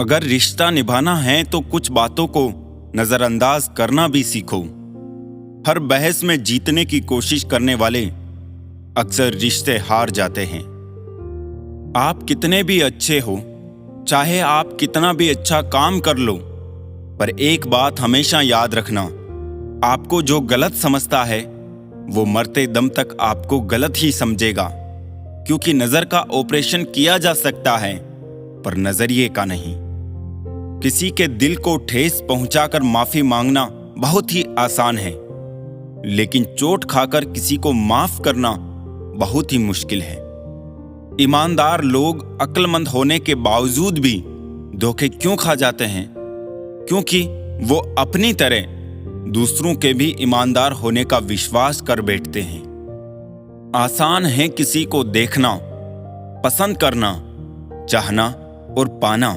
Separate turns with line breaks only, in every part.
अगर रिश्ता निभाना है तो कुछ बातों को नजरअंदाज करना भी सीखो। हर बहस में जीतने की कोशिश करने वाले अक्सर रिश्ते हार जाते हैं। आप कितने भी अच्छे हो, चाहे आप कितना भी अच्छा काम कर लो, पर एक बात हमेशा याद रखना, आपको जो गलत समझता है वो मरते दम तक आपको गलत ही समझेगा। क्योंकि नजर का ऑपरेशन किया जा सकता है पर नजरिए का नहीं। किसी के दिल को ठेस पहुंचाकर माफी मांगना बहुत ही आसान है, लेकिन चोट खाकर किसी को माफ करना बहुत ही मुश्किल है। ईमानदार लोग अक्लमंद होने के बावजूद भी धोखे क्यों खा जाते हैं? क्योंकि वो अपनी तरह दूसरों के भी ईमानदार होने का विश्वास कर बैठते हैं। आसान है किसी को देखना, पसंद करना, चाहना और पाना,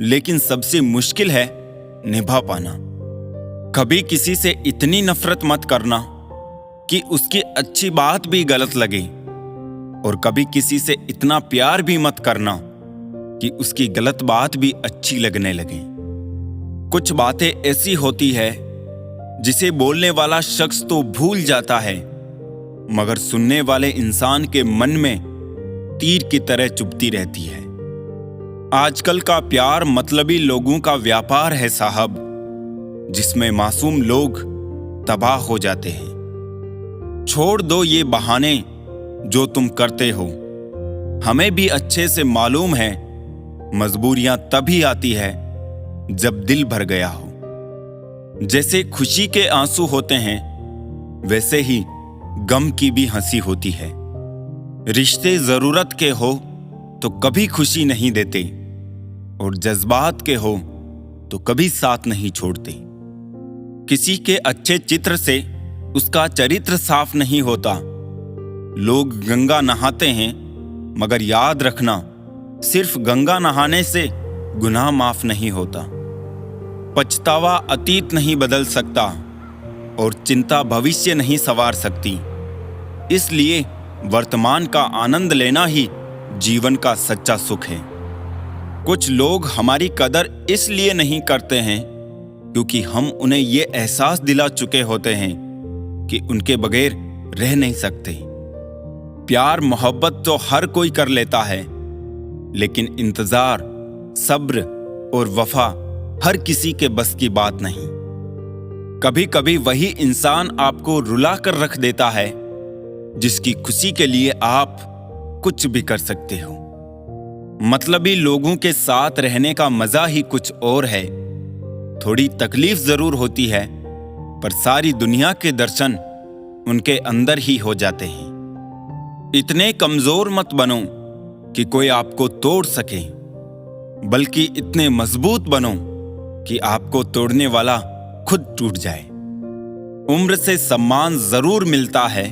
लेकिन सबसे मुश्किल है निभा पाना। कभी किसी से इतनी नफरत मत करना कि उसकी अच्छी बात भी गलत लगे, और कभी किसी से इतना प्यार भी मत करना कि उसकी गलत बात भी अच्छी लगने लगे। कुछ बातें ऐसी होती है जिसे बोलने वाला शख्स तो भूल जाता है, मगर सुनने वाले इंसान के मन में तीर की तरह चुभती रहती है। आजकल का प्यार मतलबी लोगों का व्यापार है साहब, जिसमें मासूम लोग तबाह हो जाते हैं। छोड़ दो ये बहाने जो तुम करते हो। हमें भी अच्छे से मालूम है मजबूरियां तभी आती है जब दिल भर गया हो। जैसे खुशी के आंसू होते हैं, वैसे ही गम की भी हंसी होती है। रिश्ते जरूरत के हो तो कभी खुशी नहीं देते, और जज्बात के हो तो कभी साथ नहीं छोड़ते। किसी के अच्छे चित्र से उसका चरित्र साफ नहीं होता। लोग गंगा नहाते हैं, मगर याद रखना, सिर्फ गंगा नहाने से गुनाह माफ नहीं होता। पछतावा अतीत नहीं बदल सकता और चिंता भविष्य नहीं संवार सकती। इसलिए वर्तमान का आनंद लेना ही जीवन का सच्चा सुख है। कुछ लोग हमारी कदर इसलिए नहीं करते हैं क्योंकि हम उन्हें यह एहसास दिला चुके होते हैं कि उनके बगैर रह नहीं सकते। प्यार मोहब्बत तो हर कोई कर लेता है, लेकिन इंतजार, सब्र और वफा हर किसी के बस की बात नहीं। कभी कभी वही इंसान आपको रुला कर रख देता है जिसकी खुशी के लिए आप कुछ भी कर सकते हो। मतलबी लोगों के साथ रहने का मजा ही कुछ और है। थोड़ी तकलीफ जरूर होती है, पर सारी दुनिया के दर्शन उनके अंदर ही हो जाते हैं। इतने कमजोर मत बनो कि कोई आपको तोड़ सके, बल्कि इतने मजबूत बनो कि आपको तोड़ने वाला खुद टूट जाए। उम्र से सम्मान जरूर मिलता है,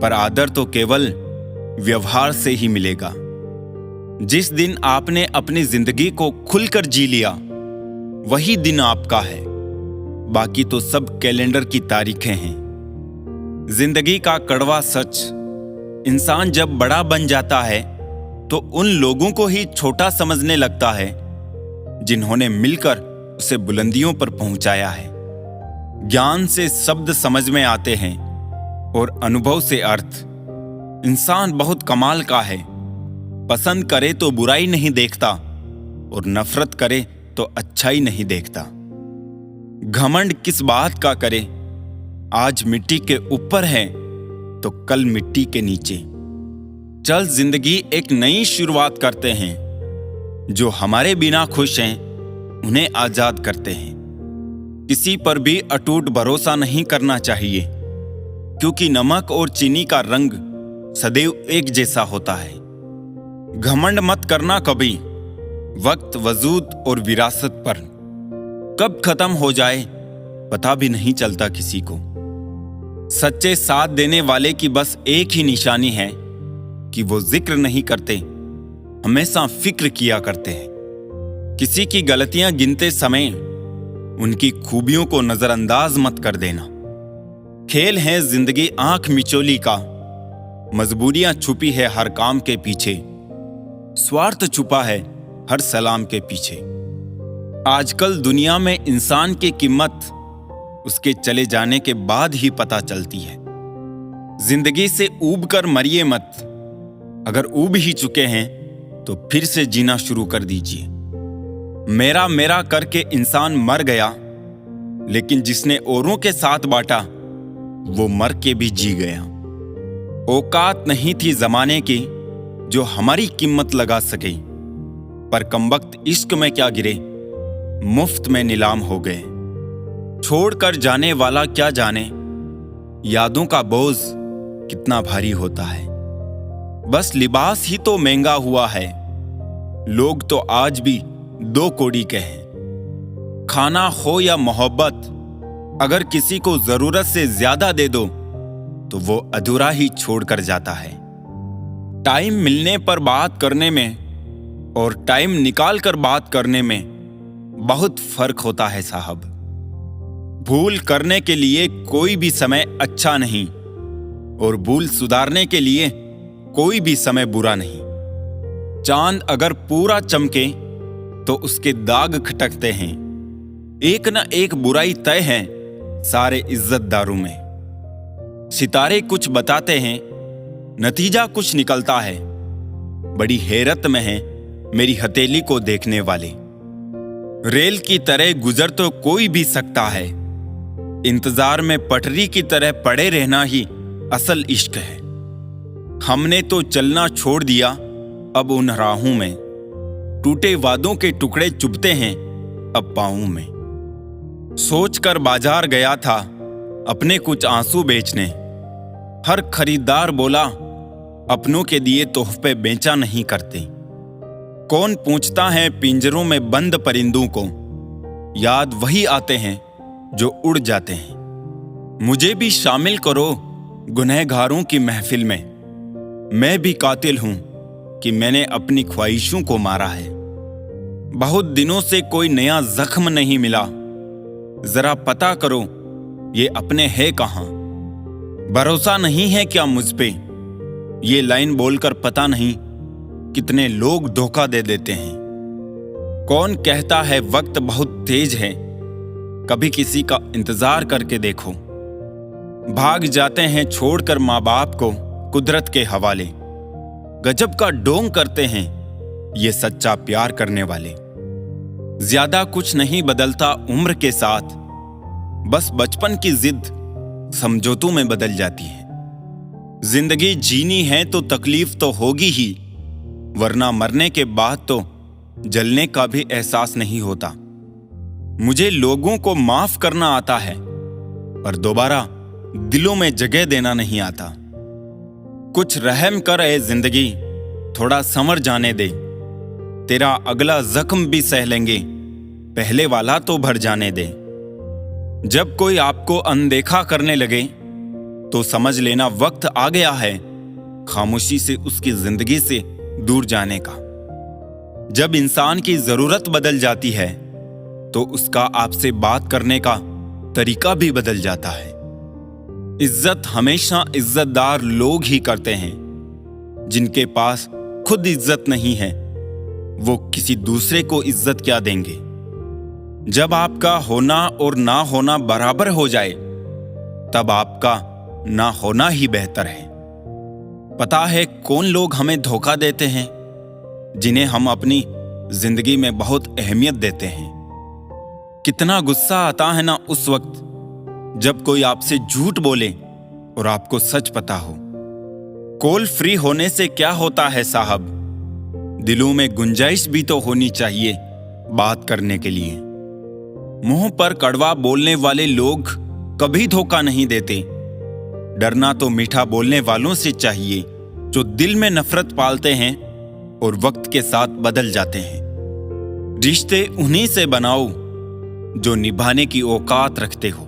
पर आदर तो केवल व्यवहार से ही मिलेगा। जिस दिन आपने अपनी जिंदगी को खुलकर जी लिया, वही दिन आपका है। बाकी तो सब कैलेंडर की तारीखें हैं। जिंदगी का कड़वा सच, इंसान जब बड़ा बन जाता है तो उन लोगों को ही छोटा समझने लगता है जिन्होंने मिलकर उसे बुलंदियों पर पहुंचाया है। ज्ञान से शब्द समझ में आते हैं और अनुभव से अर्थ। इंसान बहुत कमाल का है, पसंद करे तो बुराई नहीं देखता और नफरत करे तो अच्छाई नहीं देखता। घमंड किस बात का करे, आज मिट्टी के ऊपर है तो कल मिट्टी के नीचे। चल जिंदगी एक नई शुरुआत करते हैं। जो हमारे बिना खुश हैं उन्हें आजाद करते हैं। किसी पर भी अटूट भरोसा नहीं करना चाहिए, क्योंकि नमक और चीनी का रंग सदैव एक जैसा होता है। घमंड मत करना कभी, वक्त, वजूद और विरासत पर कब खत्म हो जाए पता भी नहीं चलता किसी को। सच्चे साथ देने वाले की बस एक ही निशानी है कि वो जिक्र नहीं करते, हमेशा फिक्र किया करते हैं। किसी की गलतियां गिनते समय उनकी खूबियों को नजरअंदाज मत कर देना। खेल है जिंदगी आंख मिचोली का, मजबूरियां छुपी है हर काम के पीछे, स्वार्थ छुपा है हर सलाम के पीछे। आजकल दुनिया में इंसान की कीमत उसके चले जाने के बाद ही पता चलती है। जिंदगी से ऊब कर मरिए मत। अगर ऊब ही चुके हैं तो फिर से जीना शुरू कर दीजिए। मेरा मेरा करके इंसान मर गया, लेकिन जिसने औरों के साथ बांटा वो मर के भी जी गया। औकात नहीं थी जमाने की जो हमारी कीमत लगा सके, पर कमबख्त इश्क में क्या गिरे, मुफ्त में नीलाम हो गए। छोड़कर जाने वाला क्या जाने यादों का बोझ कितना भारी होता है। बस लिबास ही तो महंगा हुआ है, लोग तो आज भी दो कौड़ी के हैं। खाना हो या मोहब्बत, अगर किसी को जरूरत से ज्यादा दे दो तो वो अधूरा ही छोड़कर जाता है। टाइम मिलने पर बात करने में और टाइम निकाल कर बात करने में बहुत फर्क होता है साहब। भूल करने के लिए कोई भी समय अच्छा नहीं और भूल सुधारने के लिए कोई भी समय बुरा नहीं। चांद अगर पूरा चमके तो उसके दाग खटकते हैं। एक न एक बुराई तय है सारे इज्जतदारों में। सितारे कुछ बताते हैं, नतीजा कुछ निकलता है। बड़ी हैरत में है मेरी हथेली को देखने वाले। रेल की तरह गुजर तो कोई भी सकता है, इंतजार में पटरी की तरह पड़े रहना ही असल इश्क है। हमने तो चलना छोड़ दिया अब उन राहों में, टूटे वादों के टुकड़े चुभते हैं अब पाँवों में। सोचकर बाजार गया था अपने कुछ आंसू बेचने, हर खरीदार बोला अपनों के दिए तोहफे बेचा नहीं करते। कौन पूछता है पिंजरों में बंद परिंदों को, याद वही आते हैं जो उड़ जाते हैं। मुझे भी शामिल करो गुनहगारों की महफिल में, मैं भी कातिल हूं कि मैंने अपनी ख्वाहिशों को मारा है। बहुत दिनों से कोई नया जख्म नहीं मिला, जरा पता करो ये अपने है कहां। भरोसा नहीं है क्या मुझ पे, ये लाइन बोलकर पता नहीं कितने लोग धोखा दे देते हैं। कौन कहता है वक्त बहुत तेज है, कभी किसी का इंतजार करके देखो। भाग जाते हैं छोड़कर माँ बाप को कुदरत के हवाले, गजब का डोंग करते हैं ये सच्चा प्यार करने वाले। ज्यादा कुछ नहीं बदलता उम्र के साथ, बस बचपन की जिद समझौतों में बदल जाती है। जिंदगी जीनी है तो तकलीफ तो होगी ही, वरना मरने के बाद तो जलने का भी एहसास नहीं होता। मुझे लोगों को माफ करना आता है, पर दोबारा दिलों में जगह देना नहीं आता। कुछ रहम कर ए जिंदगी, थोड़ा संवर जाने दे। तेरा अगला जख्म भी सह लेंगे, पहले वाला तो भर जाने दे। जब कोई आपको अनदेखा करने लगे तो समझ लेना वक्त आ गया है खामोशी से उसकी जिंदगी से दूर जाने का। जब इंसान की जरूरत बदल जाती है तो उसका आपसे बात करने का तरीका भी बदल जाता है। इज्जत हमेशा इज्जतदार लोग ही करते हैं। जिनके पास खुद इज्जत नहीं है वो किसी दूसरे को इज्जत क्या देंगे। जब आपका होना और ना होना बराबर हो जाए तब आपका ना होना ही बेहतर है। पता है कौन लोग हमें धोखा देते हैं, जिन्हें हम अपनी जिंदगी में बहुत अहमियत देते हैं। कितना गुस्सा आता है ना उस वक्त जब कोई आपसे झूठ बोले और आपको सच पता हो। कॉल फ्री होने से क्या होता है साहब, दिलों में गुंजाइश भी तो होनी चाहिए बात करने के लिए। मुंह पर कड़वा बोलने वाले लोग कभी धोखा नहीं देते। डरना तो मीठा बोलने वालों से चाहिए जो दिल में नफरत पालते हैं और वक्त के साथ बदल जाते हैं। रिश्ते उन्हीं से बनाओ जो निभाने की औकात रखते हो।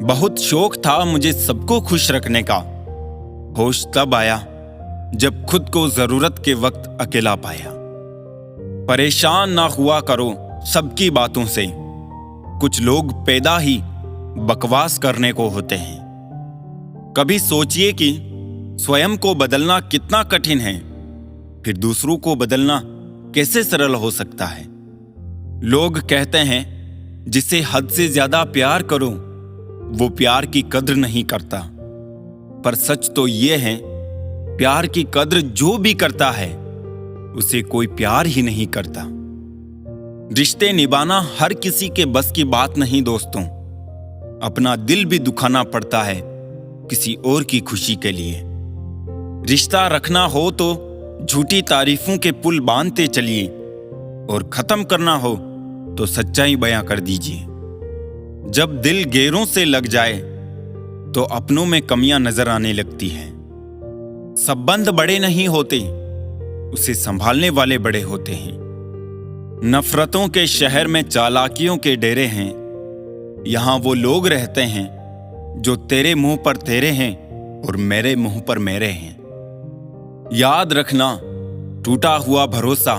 बहुत शौक था मुझे सबको खुश रखने का, होश तब आया जब खुद को जरूरत के वक्त अकेला पाया। परेशान ना हुआ करो सबकी बातों से, कुछ लोग पैदा ही बकवास करने को होते हैं। कभी सोचिए कि स्वयं को बदलना कितना कठिन है, फिर दूसरों को बदलना कैसे सरल हो सकता है? लोग कहते हैं जिसे हद से ज्यादा प्यार करो वो प्यार की कद्र नहीं करता, पर सच तो ये है प्यार की कद्र जो भी करता है उसे कोई प्यार ही नहीं करता। रिश्ते निभाना हर किसी के बस की बात नहीं दोस्तों। अपना दिल भी दुखाना पड़ता है किसी और की खुशी के लिए। रिश्ता रखना हो तो झूठी तारीफों के पुल बांधते चलिए, और खत्म करना हो तो सच्चाई बयां कर दीजिए। जब दिल गैरों से लग जाए तो अपनों में कमियां नजर आने लगती हैं। संबंध बड़े नहीं होते, उसे संभालने वाले बड़े होते हैं। नफरतों के शहर में चालाकियों के डेरे हैं। यहां वो लोग रहते हैं जो तेरे मुंह पर तेरे हैं और मेरे मुंह पर मेरे हैं। याद रखना, टूटा हुआ भरोसा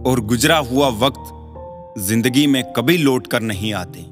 और गुजरा हुआ वक्त जिंदगी में कभी लौट कर नहीं आते।